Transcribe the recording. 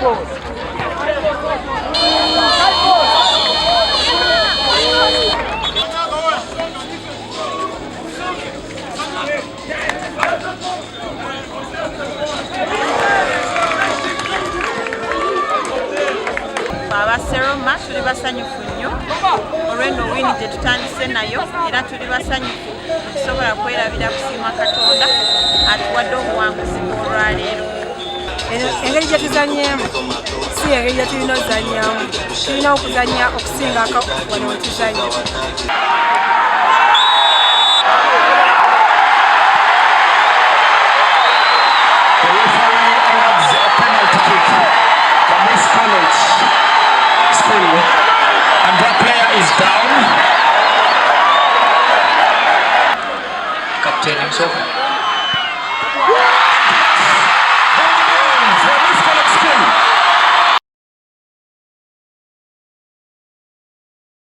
Abaseroma tuli basanyufu nnyo olw'eno wini gye tutandise nayo era tuli basanyufu okusobola kwerabira kusiima Katonda atuwadde obuwanguzi bw'olwaleero. Engeri gye tuzanyeemu si engeri gye tulina ozannyamu, tulina okuzannya okusinga wano we tuzannya.